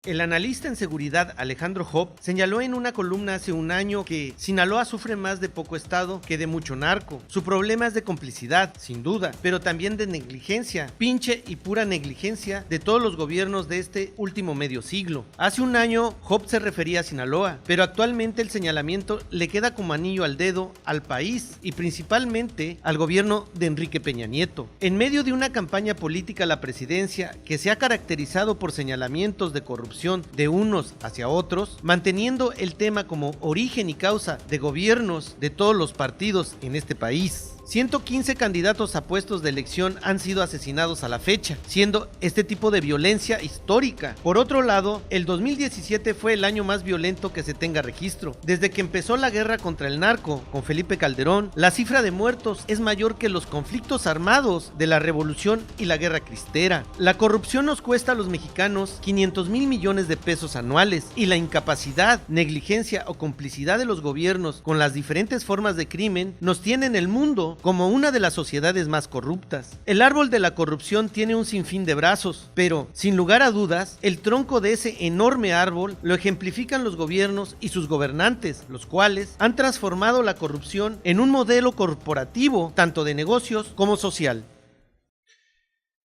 El analista en seguridad Alejandro Hopp señaló en una columna hace un año que Sinaloa sufre más de poco Estado que de mucho narco. Su problema es de complicidad, sin duda, pero también de negligencia, pinche y pura negligencia de todos los gobiernos de este último medio siglo. Hace un año Hopp se refería a Sinaloa, pero actualmente el señalamiento le queda como anillo al dedo al país y principalmente al gobierno de Enrique Peña Nieto. En medio de una campaña política a la presidencia que se ha caracterizado por señalamientos de corrupción de unos hacia otros, manteniendo el tema como origen y causa de gobiernos de todos los partidos en este país. 115 candidatos a puestos de elección han sido asesinados a la fecha, siendo este tipo de violencia histórica. Por otro lado, el 2017 fue el año más violento que se tenga registro. Desde que empezó la guerra contra el narco con Felipe Calderón, la cifra de muertos es mayor que los conflictos armados de la Revolución y la Guerra Cristera. La corrupción nos cuesta a los mexicanos 500,000 millones de pesos anuales y la incapacidad, negligencia o complicidad de los gobiernos con las diferentes formas de crimen nos tiene en el mundo como una de las sociedades más corruptas. El árbol de la corrupción tiene un sinfín de brazos, pero, sin lugar a dudas, el tronco de ese enorme árbol lo ejemplifican los gobiernos y sus gobernantes, los cuales han transformado la corrupción en un modelo corporativo, tanto de negocios como social.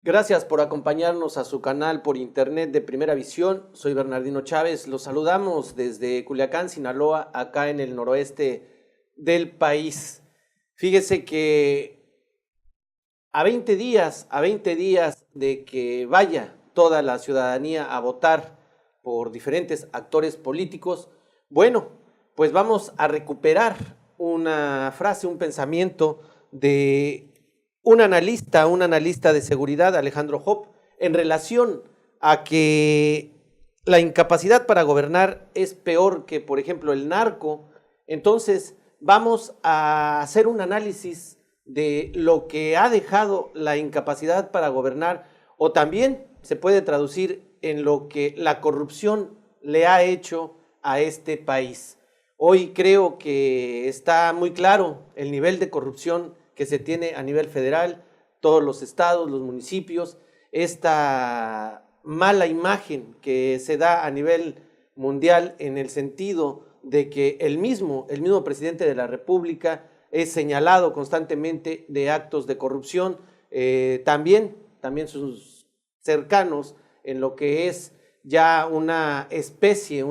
Gracias por acompañarnos a su canal por internet de Primera Visión. Soy Bernardino Chávez. Los saludamos desde Culiacán, Sinaloa, acá en el noroeste del país. Fíjese que a 20 días de que vaya toda la ciudadanía a votar por diferentes actores políticos, bueno, pues vamos a recuperar una frase, un pensamiento de un analista de seguridad, Alejandro Hopp, en relación a que la incapacidad para gobernar es peor que, por ejemplo, el narco. Entonces, vamos a hacer un análisis de lo que ha dejado la incapacidad para gobernar, o también se puede traducir en lo que la corrupción le ha hecho a este país. Hoy creo que está muy claro el nivel de corrupción que se tiene a nivel federal, todos los estados, los municipios, esta mala imagen que se da a nivel mundial en el sentido de que el mismo presidente de la República es señalado constantemente de actos de corrupción, también sus cercanos en lo que es ya una especie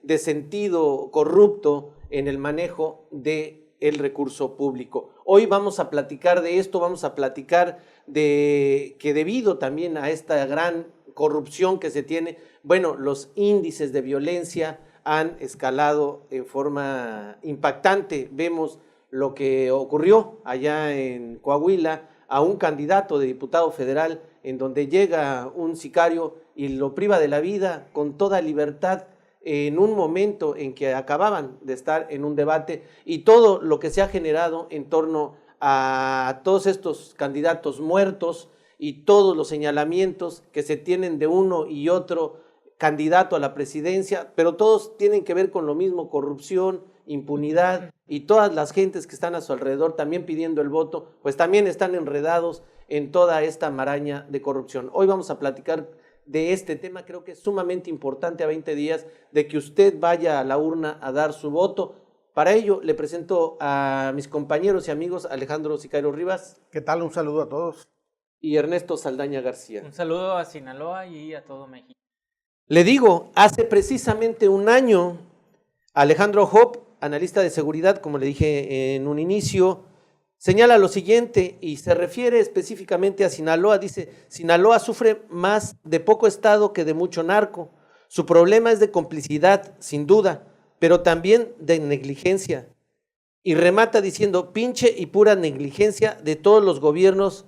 de sentido corrupto en el manejo del recurso público. Hoy vamos a platicar de esto, vamos a platicar de que debido también a esta gran corrupción que se tiene, bueno, los índices de violencia han escalado en forma impactante. Vemos lo que ocurrió allá en Coahuila a un candidato de diputado federal en donde llega un sicario y lo priva de la vida con toda libertad en un momento en que acababan de estar en un debate, y todo lo que se ha generado en torno a todos estos candidatos muertos y todos los señalamientos que se tienen de uno y otro candidato a la presidencia, pero todos tienen que ver con lo mismo: corrupción, impunidad, y todas las gentes que están a su alrededor también pidiendo el voto, pues también están enredados en toda esta maraña de corrupción. Hoy vamos a platicar de este tema. Creo que es sumamente importante a 20 días de que usted vaya a la urna a dar su voto. Para ello le presento a mis compañeros y amigos Alejandro Sicario Rivas. ¿Qué tal? Un saludo a todos. Y Ernesto Saldaña García. Un saludo a Sinaloa y a todo México. Le digo, hace precisamente un año, Alejandro Hopp, analista de seguridad, como le dije en un inicio, señala lo siguiente y se refiere específicamente a Sinaloa. Dice: Sinaloa sufre más de poco Estado que de mucho narco. Su problema es de complicidad, sin duda, pero también de negligencia. Y remata diciendo: pinche y pura negligencia de todos los gobiernos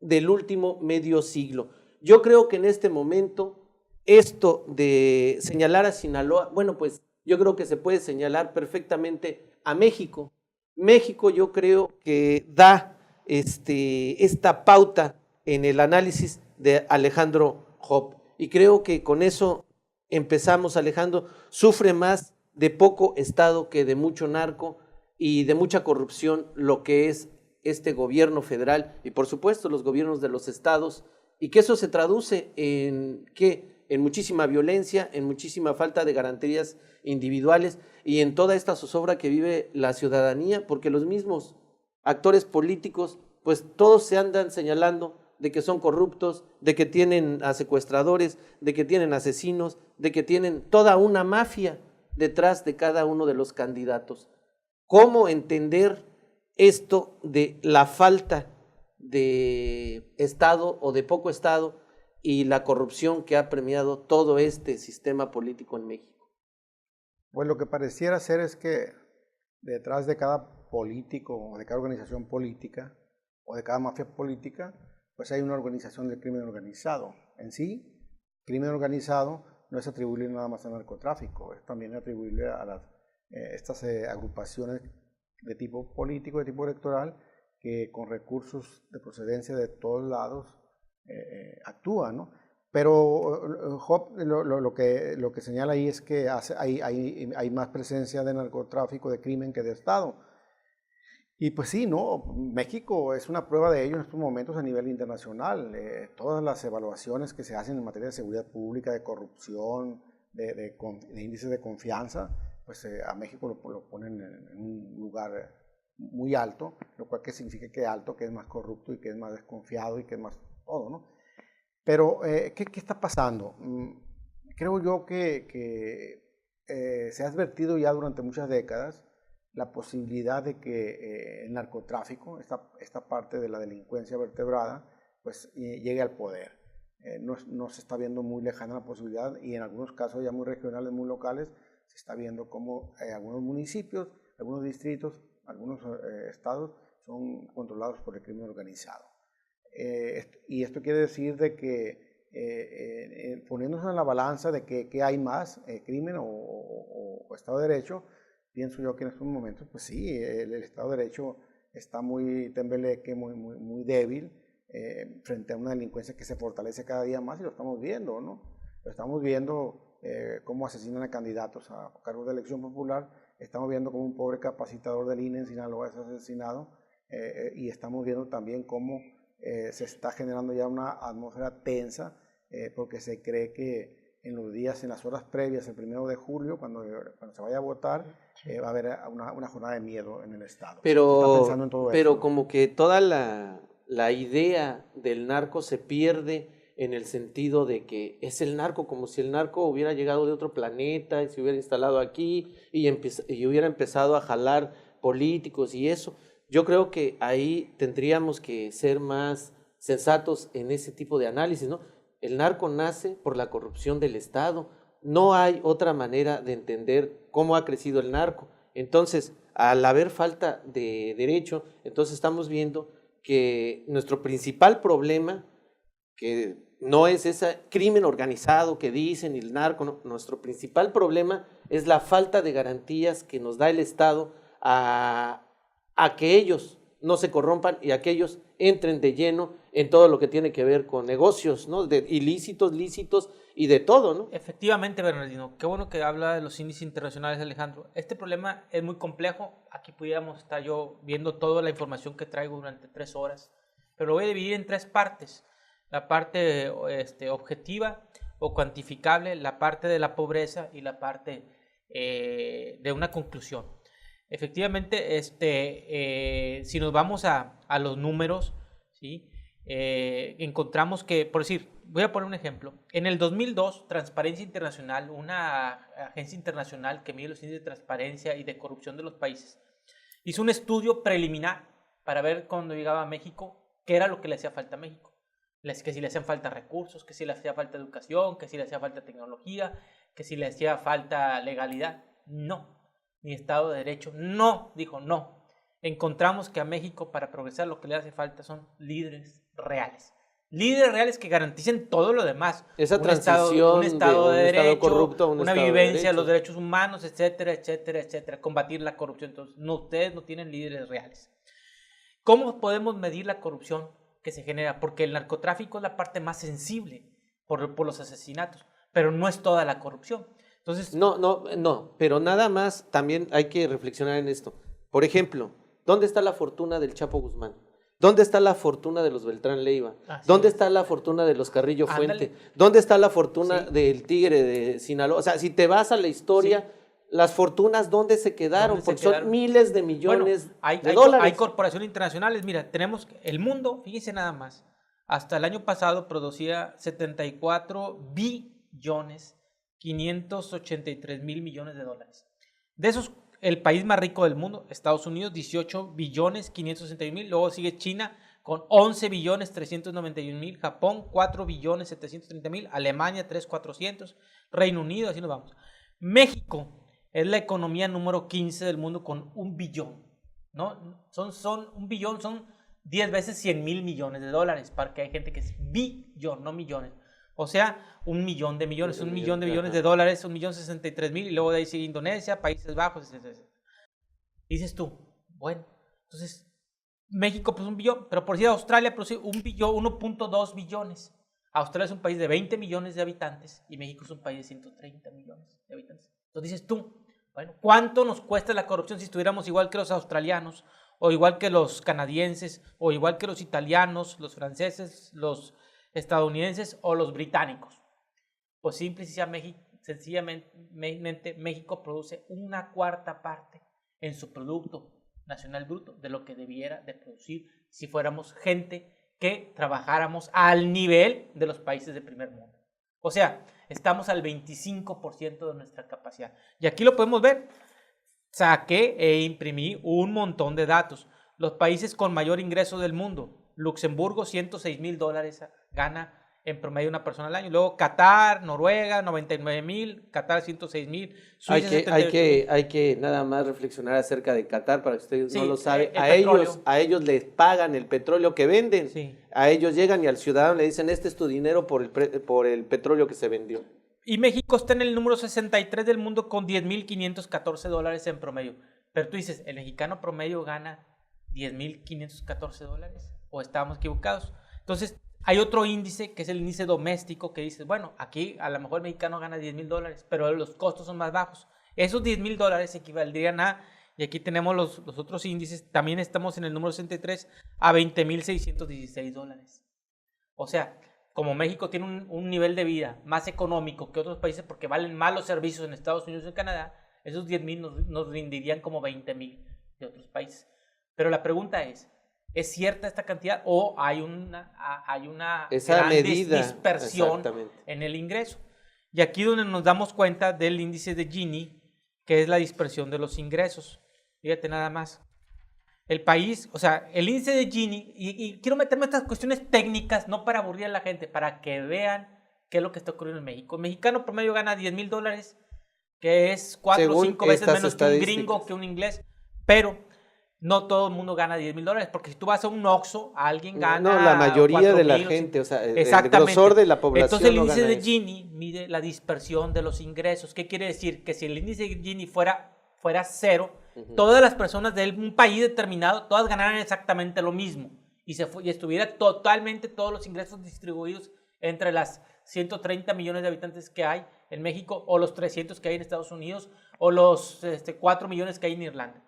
del último medio siglo. Yo creo que en este momento esto de señalar a Sinaloa, bueno, pues yo creo que se puede señalar perfectamente a México. México, yo creo que da esta pauta en el análisis de Alejandro Hopp, y creo que con eso empezamos. Alejandro, sufre más de poco Estado que de mucho narco y de mucha corrupción lo que es este gobierno federal y por supuesto los gobiernos de los estados, y que eso se traduce en ¿qué? en muchísima violencia, en muchísima falta de garantías individuales y en toda esta zozobra que vive la ciudadanía, porque los mismos actores políticos, pues todos se andan señalando de que son corruptos, de que tienen a secuestradores, de que tienen asesinos, de que tienen toda una mafia detrás de cada uno de los candidatos. ¿Cómo entender esto de la falta de Estado o de poco Estado y la corrupción que ha premiado todo este sistema político en México? Pues lo que pareciera ser es que detrás de cada político o de cada organización política o de cada mafia política, pues hay una organización del crimen organizado. En sí, crimen organizado no es atribuible nada más al narcotráfico, es también atribuible a estas agrupaciones de tipo político, de tipo electoral, que con recursos de procedencia de todos lados actúan, ¿no? Pero Job lo que señala ahí es que hay más presencia de narcotráfico, de crimen que de Estado. Y pues sí, ¿no? México es una prueba de ello en estos momentos a nivel internacional. Todas las evaluaciones que se hacen en materia de seguridad pública, de corrupción, de índices de confianza, pues a México lo ponen en un lugar muy alto, lo cual que significa que alto, que es más corrupto y que es más desconfiado y que es más todo, ¿no? Pero, ¿qué está pasando? Creo yo que se ha advertido ya durante muchas décadas la posibilidad de que el narcotráfico, esta parte de la delincuencia vertebrada, pues llegue al poder. No se está viendo muy lejana la posibilidad y en algunos casos ya muy regionales, muy locales, se está viendo cómo algunos municipios, algunos distritos, algunos estados son controlados por el crimen organizado. Y esto quiere decir de que poniéndose en la balanza de que hay más, crimen o Estado de Derecho, pienso yo que en estos momentos, pues sí, el Estado de Derecho está muy tembeleque, muy débil frente a una delincuencia que se fortalece cada día más y lo estamos viendo, ¿no? Lo estamos viendo cómo asesinan a candidatos a cargos de elección popular, estamos viendo cómo un pobre capacitador del INE en Sinaloa es asesinado y estamos viendo también cómo se está generando ya una atmósfera tensa porque se cree que en los días, en las horas previas, el 1 de julio, cuando se vaya a votar, va a haber una jornada de miedo en el Estado. Pero, se está pensando en todo pero eso. como que toda la idea del narco se pierde en el sentido de que es el narco, como si el narco hubiera llegado de otro planeta y se hubiera instalado aquí y hubiera empezado a jalar políticos y eso. Yo creo que ahí tendríamos que ser más sensatos en ese tipo de análisis, ¿no? El narco nace por la corrupción del Estado. No hay otra manera de entender cómo ha crecido el narco. Entonces, al haber falta de derecho, entonces estamos viendo que nuestro principal problema, que no es ese crimen organizado que dicen y el narco, no, nuestro principal problema es la falta de garantías que nos da el Estado a que ellos no se corrompan y a que ellos entren de lleno en todo lo que tiene que ver con negocios, ¿no? De ilícitos, lícitos y de todo, ¿no? Efectivamente, Bernardino. Qué bueno que habla de los índices internacionales, Alejandro. Este problema es muy complejo. Aquí pudiéramos estar yo viendo toda la información que traigo durante 3 horas, pero lo voy a dividir en 3 partes. La parte objetiva o cuantificable, la parte de la pobreza y la parte de una conclusión. Efectivamente, si nos vamos a los números, ¿sí? Encontramos que, por decir, voy a poner un ejemplo. En el 2002, Transparencia Internacional, una agencia internacional que mide los índices de transparencia y de corrupción de los países, hizo un estudio preliminar para ver cuando llegaba a México qué era lo que le hacía falta a México. Que si le hacían falta recursos, que si le hacía falta educación, que si le hacía falta tecnología, que si le hacía falta legalidad. No. Ni Estado de Derecho. No, dijo no. Encontramos que a México para progresar lo que le hace falta son líderes reales. Líderes reales que garanticen todo lo demás. Esa transición un estado de derecho, estado corrupto, una estado vivencia de los derechos humanos, etcétera, etcétera, etcétera. Combatir la corrupción. Entonces, no, ustedes no tienen líderes reales. ¿Cómo podemos medir la corrupción que se genera? Porque el narcotráfico es la parte más sensible por los asesinatos, pero no es toda la corrupción. Entonces, No, pero nada más también hay que reflexionar en esto. Por ejemplo, ¿dónde está la fortuna del Chapo Guzmán? ¿Dónde está la fortuna de los Beltrán Leiva? Así ¿Dónde es. está la fortuna de los Carrillo Fuente? Ándale. ¿Dónde está la fortuna Sí. del Tigre de Sinaloa? O sea, si te vas a la historia, Sí. las fortunas, ¿dónde se quedaron? ¿Dónde se Porque quedaron? son miles de millones Bueno, hay de dólares. hay corporaciones internacionales. Mira, tenemos el mundo, fíjense nada más, hasta el año pasado producía 74 billones 583 mil millones de dólares. De esos, el país más rico del mundo, Estados Unidos, 18 billones 561 mil. Luego sigue China con 11 billones 391 mil. Japón, 4 billones 730 mil. Alemania, 3,400. Reino Unido, así nos vamos. México es la economía número 15 del mundo con 1 billón. ¿No? Son 1 billón, son 10 veces 100 mil millones de dólares. Para que hay gente que es billón, no millones. O sea, 1 millón de millones, 1 millón de millones de dólares, 1.063.000, y luego de ahí sigue Indonesia, Países Bajos, etc. Dices tú, bueno, entonces México pues 1 billón, pero por decir Australia produce 1 billón, 1.2 billones. Australia es un país de 20 millones de habitantes y México es un país de 130 millones de habitantes. Entonces dices tú, bueno, ¿cuánto nos cuesta la corrupción si estuviéramos igual que los australianos, o igual que los canadienses, o igual que los italianos, los franceses, los estadounidenses o los británicos? Pues simple y sencillamente México produce 1/4 parte en su Producto Nacional Bruto de lo que debiera de producir si fuéramos gente que trabajáramos al nivel de los países de primer mundo. O sea, estamos al 25% de nuestra capacidad. Y aquí lo podemos ver. Saqué e imprimí un montón de datos. Los países con mayor ingreso del mundo. Luxemburgo, 106 mil dólares gana en promedio una persona al año. Luego Qatar, Noruega, 99 mil, Qatar 106 mil, Suiza 78. Hay que nada más reflexionar acerca de Qatar, para que ustedes Sí, no lo saben. el A ellos les pagan el petróleo que venden. Sí. A ellos llegan y al ciudadano le dicen, este es tu dinero por el petróleo que se vendió. Y México está en el número 63 del mundo con 10.514 dólares en promedio. Pero tú dices, ¿el mexicano promedio gana 10.514 dólares? ¿O estábamos equivocados? Entonces, hay otro índice que es el índice doméstico que dice, bueno, aquí a lo mejor el mexicano gana 10.000 dólares, pero los costos son más bajos. Esos 10.000 dólares equivaldrían a, y aquí tenemos los otros índices, también estamos en el número 63, a 20.616 dólares. O sea, como México tiene un nivel de vida más económico que otros países porque valen más los servicios en Estados Unidos y en Canadá, esos 10.000 nos rindirían como 20.000 de otros países. Pero la pregunta es cierta esta cantidad o hay una Esa gran medida, dispersión en el ingreso? Y aquí donde nos damos cuenta del índice de Gini, que es la dispersión de los ingresos. Fíjate nada más. El país, o sea, el índice de Gini, y quiero meterme en estas cuestiones técnicas, no para aburrir a la gente, para que vean qué es lo que está ocurriendo en México. El mexicano promedio gana 10.000 dólares, que es 4 o 5 veces menos que un gringo, que un inglés, pero no todo el mundo gana 10.000 dólares, porque si tú vas a un Oxxo, alguien gana. No, la mayoría de la 4,000, gente, o sea, el exactamente. grosor de la población. Entonces el no índice gana de eso. Gini mide la dispersión de los ingresos. ¿Qué quiere decir? Que si el índice de Gini fuera cero, todas las personas de un país determinado, todas ganaran exactamente lo mismo y estuviera totalmente todos los ingresos distribuidos entre las 130 millones de habitantes que hay en México, o los 300 que hay en Estados Unidos, o los 4 millones que hay en Irlanda.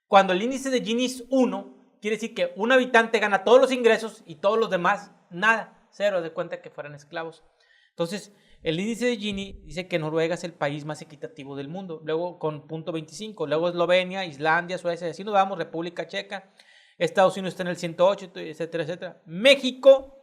Cuando el índice de Gini es 1, quiere decir que un habitante gana todos los ingresos y todos los demás nada, cero, de cuenta que fueran esclavos. Entonces, el índice de Gini dice que Noruega es el país más equitativo del mundo, luego con 0.25, luego Eslovenia, Islandia, Suecia, así nos vamos, República Checa, Estados Unidos está en el 108, etcétera, etcétera. México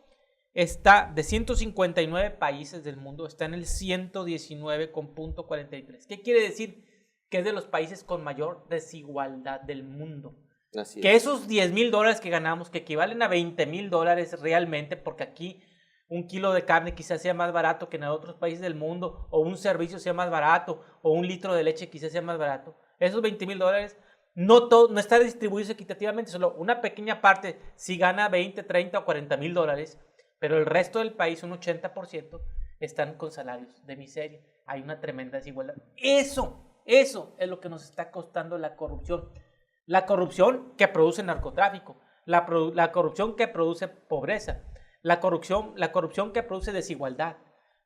está de 159 países del mundo, está en el 119 con 0.43. ¿Qué quiere decir? Que es de los países con mayor desigualdad del mundo. Así que es. esos 10.000 dólares que ganamos, que equivalen a 20.000 dólares realmente, porque aquí un kilo de carne quizás sea más barato que en otros países del mundo, o un servicio sea más barato, o un litro de leche quizás sea más barato. Esos 20.000 dólares no está distribuido equitativamente, solo una pequeña parte sí gana 20, 30 o 40.000 dólares, pero el resto del país, un 80%, están con salarios de miseria. Hay una tremenda desigualdad. Eso es lo que nos está costando la corrupción. La corrupción que produce narcotráfico, la corrupción que produce pobreza, la corrupción que produce desigualdad,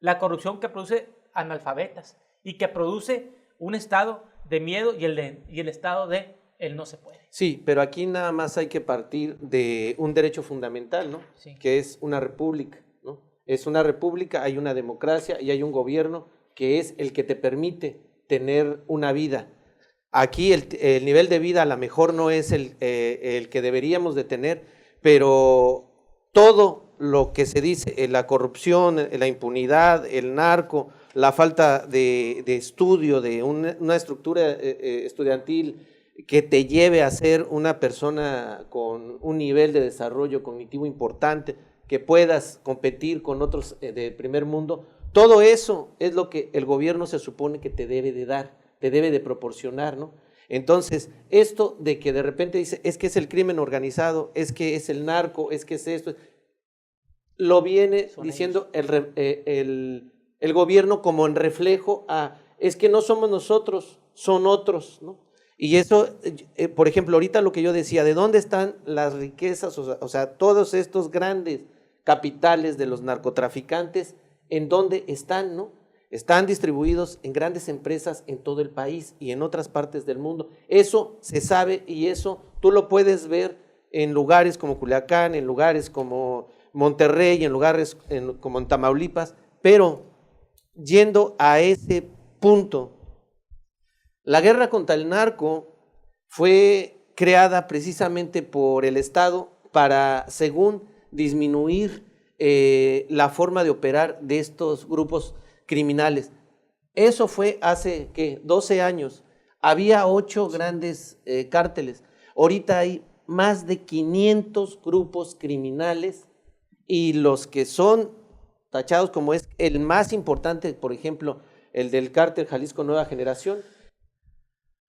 la corrupción que produce analfabetas y que produce un estado de miedo y el estado de él no se puede. Sí, pero aquí nada más hay que partir de un derecho fundamental, ¿no? Sí. Que es una república, ¿no? Es una república, hay una democracia y hay un gobierno que es el que te permite tener una vida. Aquí el nivel de vida a lo mejor no es el que deberíamos de tener, pero todo lo que se dice, la corrupción, la impunidad, el narco, la falta de estudio, de una estructura estudiantil que te lleve a ser una persona con un nivel de desarrollo cognitivo importante, que puedas competir con otros de primer mundo, todo eso es lo que el gobierno se supone que te debe de dar, te debe de proporcionar, ¿no? Entonces, esto de que de repente dice, es que es el crimen organizado, es que es el narco, es que es esto, lo viene diciendo el gobierno como en reflejo a, es que no somos nosotros, son otros, ¿no? Y eso, por ejemplo, ahorita lo que yo decía, ¿de dónde están las riquezas? O sea, todos estos grandes capitales de los narcotraficantes, ¿en dónde están, no? Están distribuidos en grandes empresas en todo el país y en otras partes del mundo. Eso se sabe y eso tú lo puedes ver en lugares como Culiacán, en lugares como Monterrey, en lugares como en Tamaulipas, pero yendo a ese punto, la guerra contra el narco fue creada precisamente por el Estado para, según, disminuir la forma de operar de estos grupos criminales. Eso fue hace, ¿qué? 12 años. Había 8 grandes cárteles. Ahorita hay más de 500 grupos criminales y los que son tachados como es el más importante, por ejemplo, el del cártel Jalisco Nueva Generación,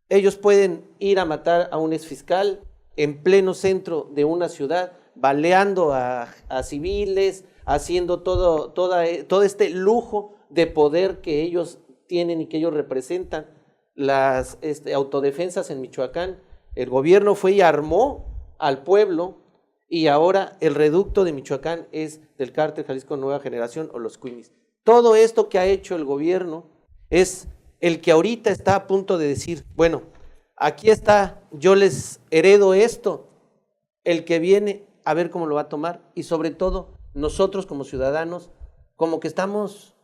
ellos pueden ir a matar a un exfiscal en pleno centro de una ciudad, baleando a civiles, haciendo todo este lujo de poder que ellos tienen y que ellos representan. Las autodefensas en Michoacán, el gobierno fue y armó al pueblo y ahora el reducto de Michoacán es del cártel Jalisco Nueva Generación o los Cuimis. Todo esto que ha hecho el gobierno es el que ahorita está a punto de decir, bueno, aquí está, yo les heredo esto, el que viene a ver cómo lo va a tomar y sobre todo nosotros como ciudadanos, como que estamos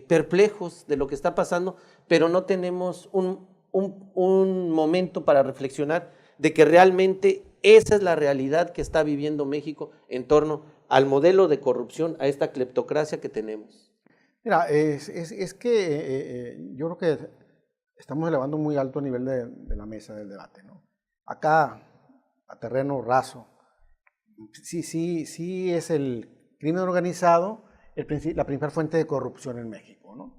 perplejos de lo que está pasando, pero no tenemos un momento para reflexionar de que realmente esa es la realidad que está viviendo México en torno al modelo de corrupción, a esta cleptocracia que tenemos. Mira, es que yo creo que estamos elevando muy alto el nivel de la mesa del debate, ¿no? Acá, a terreno raso, sí es el crimen organizado la principal fuente de corrupción en México, ¿no?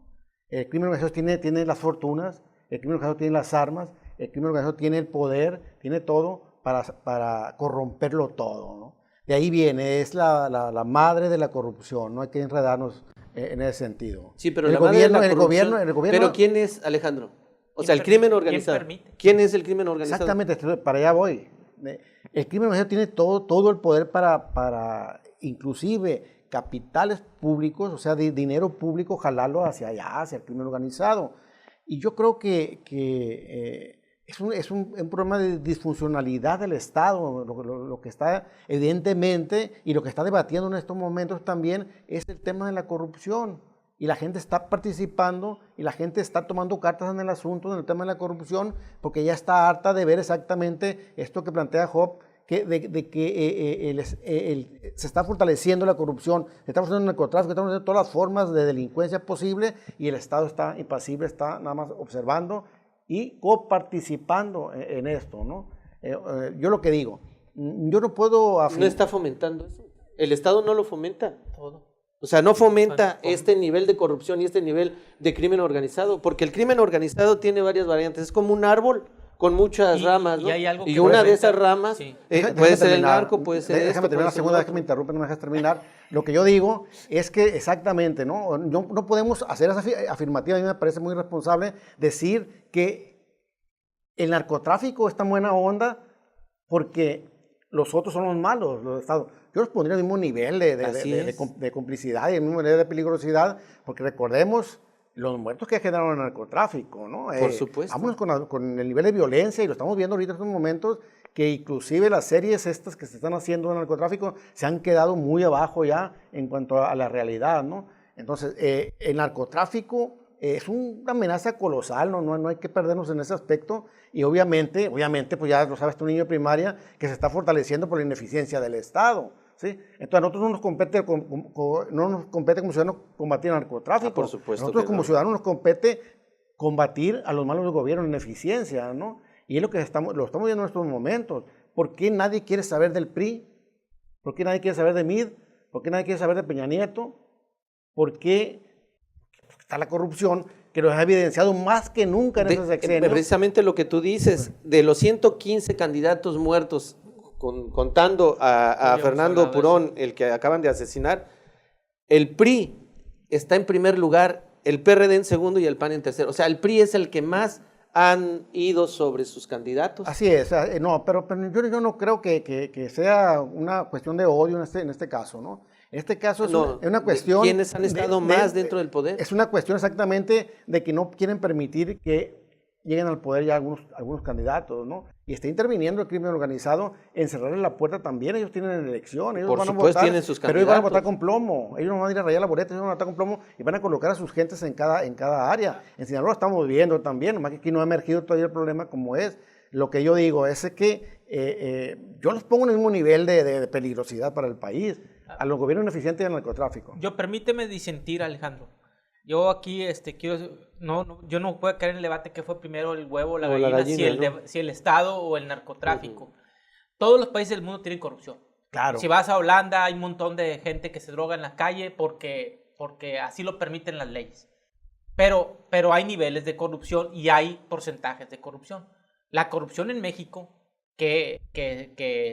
El crimen organizado tiene las fortunas, el crimen organizado tiene las armas, el crimen organizado tiene el poder, tiene todo para corromperlo todo, ¿no? De ahí viene, es la madre de la corrupción, no hay que enredarnos en ese sentido. Sí, pero el gobierno, pero ¿quién es, Alejandro? O sea, el crimen organizado. ¿Quién es el crimen organizado? Exactamente, para allá voy. El crimen organizado tiene todo el poder para inclusive capitales públicos, o sea, de dinero público, jalarlo hacia allá, hacia el crimen organizado. Y yo creo que es un problema de disfuncionalidad del Estado, lo que está evidentemente, y lo que está debatiendo en estos momentos también, es el tema de la corrupción. Y la gente está participando y la gente está tomando cartas en el asunto, en el tema de la corrupción, porque ya está harta de ver exactamente esto que plantea Job, de que se está fortaleciendo la corrupción, se está fortaleciendo el narcotráfico, se están fortaleciendo todas las formas de delincuencia posible y el Estado está impasible, está nada más observando y coparticipando en esto, ¿no? Yo lo que digo, yo no puedo afirmar. ¿No está fomentando eso? ¿El Estado no lo fomenta? Todo. O sea, no fomenta este nivel de corrupción y este nivel de crimen organizado, porque el crimen organizado tiene varias variantes, es como un árbol con muchas ramas, ¿no? Y una de esas ramas puede ser el narco, puede ser Déjame terminar la segunda vez que me interrumpen, no me dejas terminar. Lo que yo digo es que exactamente, ¿no? No podemos hacer esa afirmativa, a mí me parece muy irresponsable decir que el narcotráfico está en buena onda porque los otros son los malos, los estados. Yo los pondría al mismo nivel de complicidad y al mismo nivel de peligrosidad, porque recordemos los muertos que generaron el narcotráfico, ¿no? Por supuesto. Vámonos con el nivel de violencia, y lo estamos viendo ahorita en estos momentos, que inclusive las series estas que se están haciendo en el narcotráfico se han quedado muy abajo ya en cuanto a la realidad, ¿no? Entonces, el narcotráfico es una amenaza colosal, no hay que perdernos en ese aspecto, y obviamente, pues ya lo sabes tú, niño de primaria, que se está fortaleciendo por la ineficiencia del Estado, ¿sí? Entonces a nosotros no nos compete como ciudadanos combatir el narcotráfico. Por supuesto. Nosotros como ciudadanos nos compete combatir a los malos del gobierno en ineficiencia, ¿no? Y es lo que lo estamos viendo en estos momentos. ¿Por qué nadie quiere saber del PRI? ¿Por qué nadie quiere saber de MID? ¿Por qué nadie quiere saber de Peña Nieto? ¿Por qué está la corrupción que nos ha evidenciado más que nunca en esos sexenios? Precisamente lo que tú dices, de los 115 candidatos muertos, contando a Fernando Purón, el que acaban de asesinar, el PRI está en primer lugar, el PRD en segundo y el PAN en tercero. O sea, el PRI es el que más han ido sobre sus candidatos. Así es, no, pero yo no creo que sea una cuestión de odio en este caso, ¿no? En este caso es una cuestión... ¿Quiénes han estado más dentro del poder? Es una cuestión exactamente de que no quieren permitir que lleguen al poder ya algunos candidatos, ¿no? Y está interviniendo el crimen organizado en cerrarle la puerta también. Ellos tienen elección, ellos Por van a supuesto, votar, tienen sus pero ellos van a votar candidatos. con plomo. Ellos no van a ir a rayar la boleta, ellos van a votar con plomo y van a colocar a sus gentes en cada área. En Sinaloa lo estamos viendo también, nomás que aquí no ha emergido todavía el problema como es. Lo que yo digo es que yo los pongo en el mismo nivel de peligrosidad para el país, a los gobiernos ineficientes y al narcotráfico. Permíteme disentir, Alejandro. Yo aquí yo no puedo caer en el debate que fue primero el huevo o la gallina, si el Estado o el narcotráfico. Todos los países del mundo tienen corrupción. Claro. Si vas a Holanda, hay un montón de gente que se droga en la calle porque así lo permiten las leyes. Pero hay niveles de corrupción y hay porcentajes de corrupción. La corrupción en México, que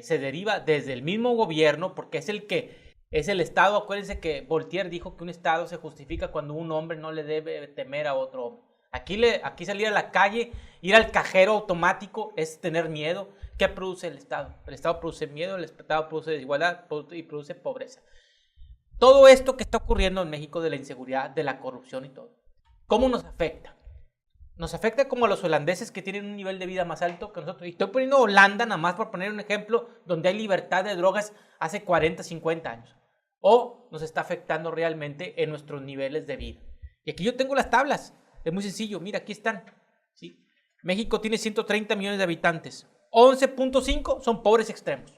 se deriva desde el mismo gobierno, porque es el Estado. Acuérdense que Voltaire dijo que un Estado se justifica cuando un hombre no le debe temer a otro hombre. Aquí salir a la calle, ir al cajero automático es tener miedo. ¿Qué produce el Estado? El Estado produce miedo, el Estado produce desigualdad y produce pobreza. Todo esto que está ocurriendo en México de la inseguridad, de la corrupción y todo, ¿cómo nos afecta? Nos afecta como a los holandeses que tienen un nivel de vida más alto que nosotros. Y estoy poniendo Holanda nada más por poner un ejemplo donde hay libertad de drogas hace 40, 50 años. O nos está afectando realmente en nuestros niveles de vida. Y aquí yo tengo las tablas. Es muy sencillo. Mira, aquí están. ¿Sí? México tiene 130 millones de habitantes. 11.5 son pobres extremos.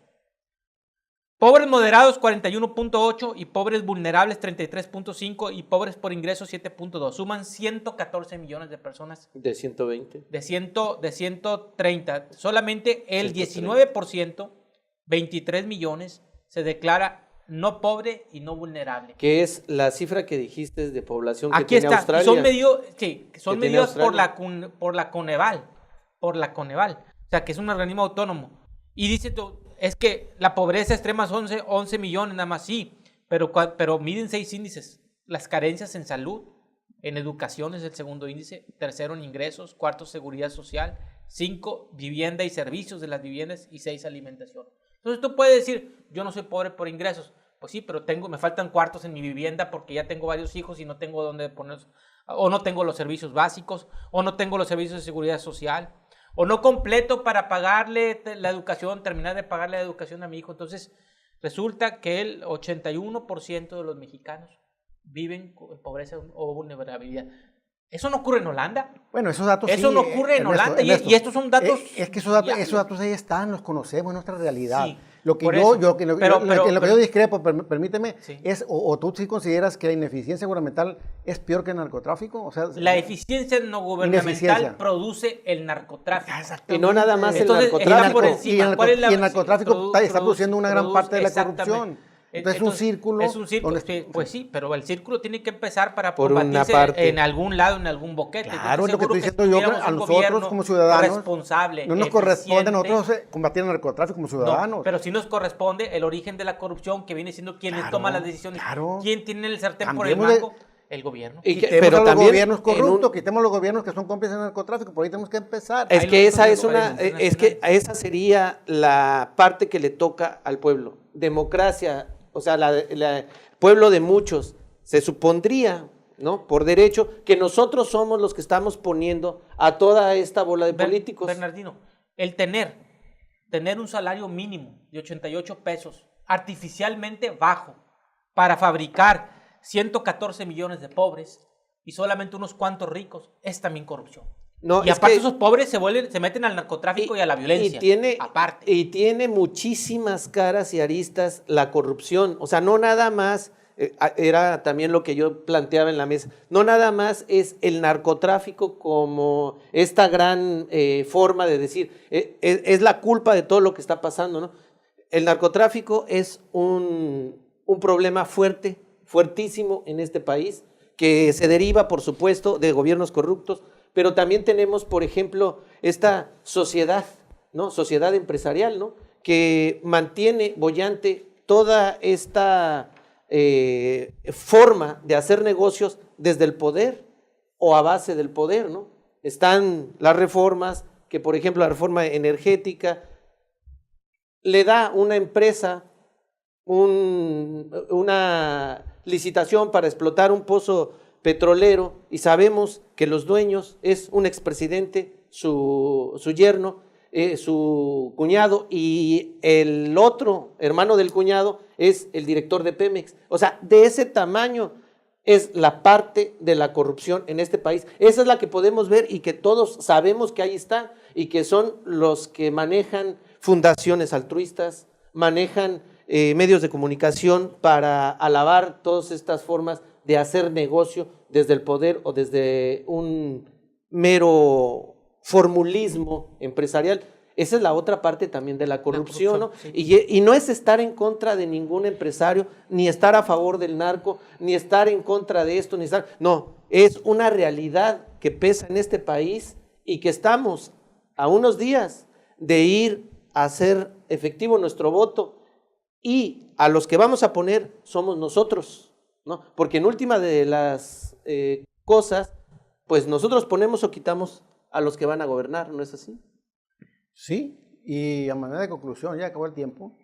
Pobres moderados 41.8 y pobres vulnerables 33.5 y pobres por ingresos 7.2. Suman 114 millones de personas. De 120. De 130. Solamente el 19%, 23 millones, se declara no pobre y no vulnerable. Que es la cifra que dijiste de población que aquí tiene está. Australia. Son medidas por la Coneval. O sea, que es un organismo autónomo. Y dice tú, es que la pobreza extrema es 11 millones nada más, sí, pero miden 6 índices. Las carencias en salud, en educación es el segundo índice, tercero en ingresos, cuarto seguridad social, 5 vivienda y servicios de las viviendas y 6 alimentación. Entonces tú puedes decir, yo no soy pobre por ingresos. Pues sí, pero me faltan cuartos en mi vivienda porque ya tengo varios hijos y no tengo dónde ponerlos. O no tengo los servicios básicos, o no tengo los servicios de seguridad social, o no completo para pagarle la educación, terminar de pagarle la educación a mi hijo. Entonces resulta que el 81% de los mexicanos viven en pobreza o vulnerabilidad. ¿Eso no ocurre en Holanda? Bueno, esos datos Eso sí, no ocurre en Holanda. Ernesto, y estos son datos... Es que esos datos ahí están, los conocemos, es nuestra realidad. Sí, lo que lo que yo discrepo, permíteme, sí. es, o tú sí consideras que la ineficiencia gubernamental es peor que el narcotráfico. O sea, la eficiencia no gubernamental produce el narcotráfico. Y no nada más Entonces, el narcotráfico. Y el narcotráfico está produciendo una gran parte de la corrupción. Entonces es un círculo. Es un círculo, pues sí, pero el círculo tiene que empezar para por combatirse una parte. en algún lado, en algún boquete. Claro, es lo que estoy diciendo yo, a un nosotros como ciudadanos, responsable, no nos corresponde a nosotros combatir el narcotráfico como ciudadanos. No, pero sí nos corresponde el origen de la corrupción, que viene siendo quienes toman las decisiones. ¿Quién tiene el sartén por el mango? El gobierno. Pero los gobiernos corruptos, quitemos los gobiernos que son cómplices del narcotráfico, por ahí tenemos que empezar. Es que esa sería la parte que le toca al pueblo. Democracia, o sea, pueblo de muchos, se supondría ¿no? Por derecho, que nosotros somos los que estamos poniendo a toda esta bola de políticos. Bernardino, el tener un salario mínimo de 88 pesos, artificialmente bajo, para fabricar 114 millones de pobres y solamente unos cuantos ricos, es también corrupción. No, y aparte esos pobres se meten al narcotráfico y a la violencia. Y tiene muchísimas caras y aristas la corrupción. O sea, no nada más, era también lo que yo planteaba en la mesa, no nada más es el narcotráfico como esta gran forma de decir, es la culpa de todo lo que está pasando, ¿no? El narcotráfico es un problema fuerte, fuertísimo en este país, que se deriva, por supuesto, de gobiernos corruptos, pero también tenemos, por ejemplo, esta sociedad, ¿no? Sociedad empresarial, ¿no? Que mantiene boyante toda esta forma de hacer negocios desde el poder o a base del poder, ¿no? Están las reformas, que por ejemplo la reforma energética le da a una empresa una licitación para explotar un pozo petrolero y sabemos que los dueños es un expresidente, su yerno, su cuñado, y el otro hermano del cuñado es el director de Pemex. O sea, de ese tamaño es la parte de la corrupción en este país. Esa es la que podemos ver y que todos sabemos que ahí está, y que son los que manejan fundaciones altruistas, manejan medios de comunicación para alabar todas estas formas de hacer negocio desde el poder o desde un mero formulismo empresarial. Esa es la otra parte también de la corrupción, ¿no? Sí. Y no es estar en contra de ningún empresario, ni estar a favor del narco, ni estar en contra de esto, no, es una realidad que pesa en este país y que estamos a unos días de ir a hacer efectivo nuestro voto, y a los que vamos a poner somos nosotros, ¿no? Porque en última de las cosas, pues nosotros ponemos o quitamos a los que van a gobernar, ¿no es así? Sí, y a manera de conclusión, ya acabó el tiempo,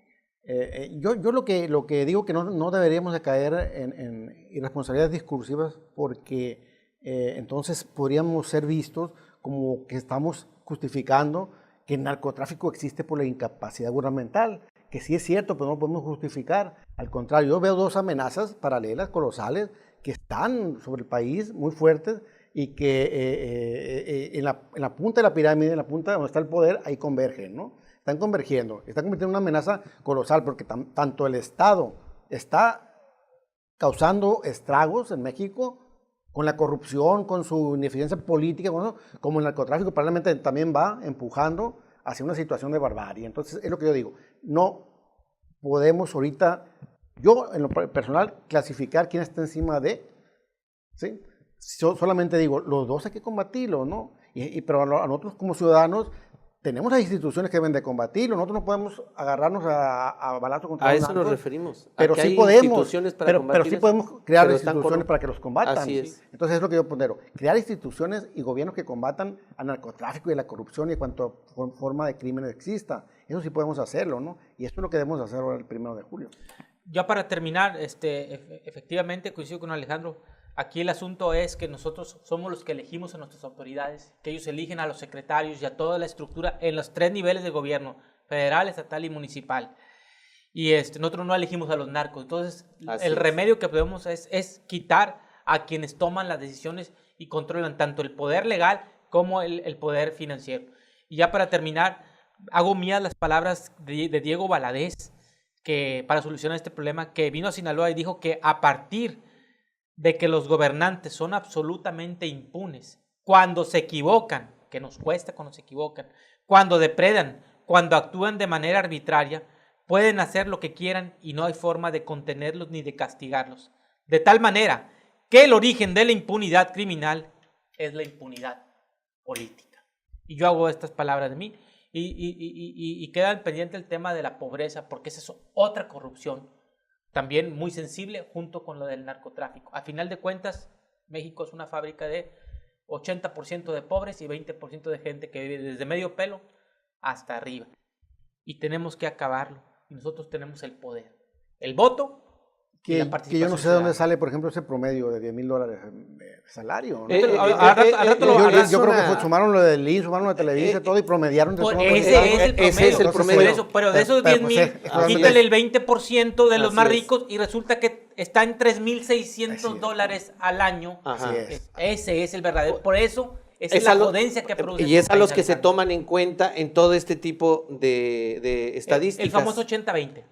yo lo que digo que no deberíamos de caer en irresponsabilidades discursivas, porque entonces podríamos ser vistos como que estamos justificando que el narcotráfico existe por la incapacidad gubernamental, que sí es cierto, pero no lo podemos justificar. Al contrario, yo veo dos amenazas paralelas, colosales, que están sobre el país muy fuertes, y que en la punta de la pirámide, en la punta donde está el poder, ahí convergen, ¿no? Están convirtiendo en una amenaza colosal, porque tanto el Estado está causando estragos en México con la corrupción, con su ineficiencia política, bueno, como el narcotráfico probablemente también va empujando hacia una situación de barbarie. Entonces, es lo que yo digo, no podemos ahorita, yo en lo personal, clasificar quién está encima de, ¿sí? Yo solamente digo, los dos hay que combatirlo, ¿no? Pero a nosotros como ciudadanos tenemos las instituciones que deben de combatirlo. Nosotros no podemos agarrarnos a balazos contra a eso nos referimos. Pero sí podemos, pero sí podemos crear instituciones para que los combatan. Así es. Entonces es lo que yo pondero, crear instituciones y gobiernos que combatan al narcotráfico y la corrupción y cuanto forma de crimen exista. Eso sí podemos hacerlo, ¿no? Y esto es lo que debemos hacer ahora el 1 de julio. Ya para terminar, efectivamente coincido con Alejandro. Aquí el asunto es que nosotros somos los que elegimos a nuestras autoridades, que ellos eligen a los secretarios y a toda la estructura en los 3 niveles de gobierno, federal, estatal y municipal. Y nosotros no elegimos a los narcos. Entonces, el remedio que podemos es quitar a quienes toman las decisiones y controlan tanto el poder legal como el poder financiero. Y ya para terminar, hago mías las palabras de Diego Valadez, que para solucionar este problema, que vino a Sinaloa y dijo que a partir de que los gobernantes son absolutamente impunes cuando se equivocan, que nos cuesta cuando se equivocan, cuando depredan, cuando actúan de manera arbitraria, pueden hacer lo que quieran y no hay forma de contenerlos ni de castigarlos. De tal manera que el origen de la impunidad criminal es la impunidad política. Y yo hago estas palabras de mí y queda pendiente el tema de la pobreza, porque esa es otra corrupción también muy sensible junto con lo del narcotráfico. A final de cuentas, México es una fábrica de 80% de pobres y 20% de gente que vive desde medio pelo hasta arriba. Y tenemos que acabarlo. Y nosotros tenemos el poder. El voto y la Que yo participación no sé de dónde ciudadana. sale, por ejemplo, ese promedio de $10,000 de salario, ¿no? Yo creo que sumaron lo del INS, sumaron lo de Televisa, todo y promediaron de Pues todo. ese es el promedio. Ese es el promedio. Por eso, pero de esos Pero, 10,000, pues, quítale el 20% de los Así más es. ricos y resulta que está en $3,600 Así es. al año. Ajá. Así es. Ese es el verdadero. Por eso, esa es a la lo- jodencia que produce. Y es este a los país, que se Alejandro. toman en cuenta en todo este tipo de estadísticas. El famoso 80-20.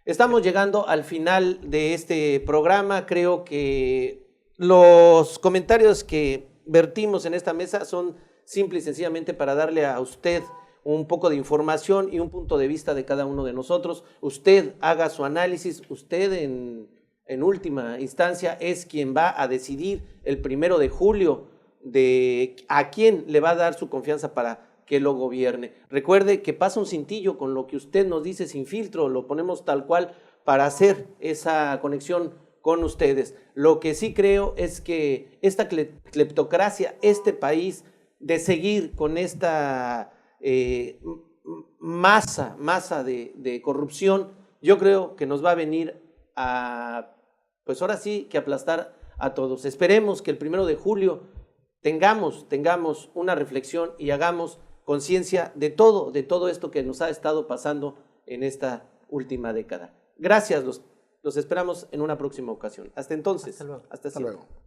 Estamos llegando al final de este programa. Creo que los comentarios que vertimos en esta mesa son simple y sencillamente para darle a usted un poco de información y un punto de vista de cada uno de nosotros. Usted haga su análisis, usted en última instancia es quien va a decidir el 1 de julio de a quién le va a dar su confianza para que lo gobierne. Recuerde que pasa un cintillo con lo que usted nos dice sin filtro, lo ponemos tal cual para hacer esa conexión con ustedes. Lo que sí creo es que esta cleptocracia, este país, de seguir con esta masa de corrupción, yo creo que nos va a venir a, pues ahora sí, que aplastar a todos. Esperemos que el 1 de julio tengamos una reflexión y hagamos conciencia de todo esto que nos ha estado pasando en esta última década. Gracias, los esperamos en una próxima ocasión. Hasta entonces. Hasta luego. Hasta Hasta siempre. luego.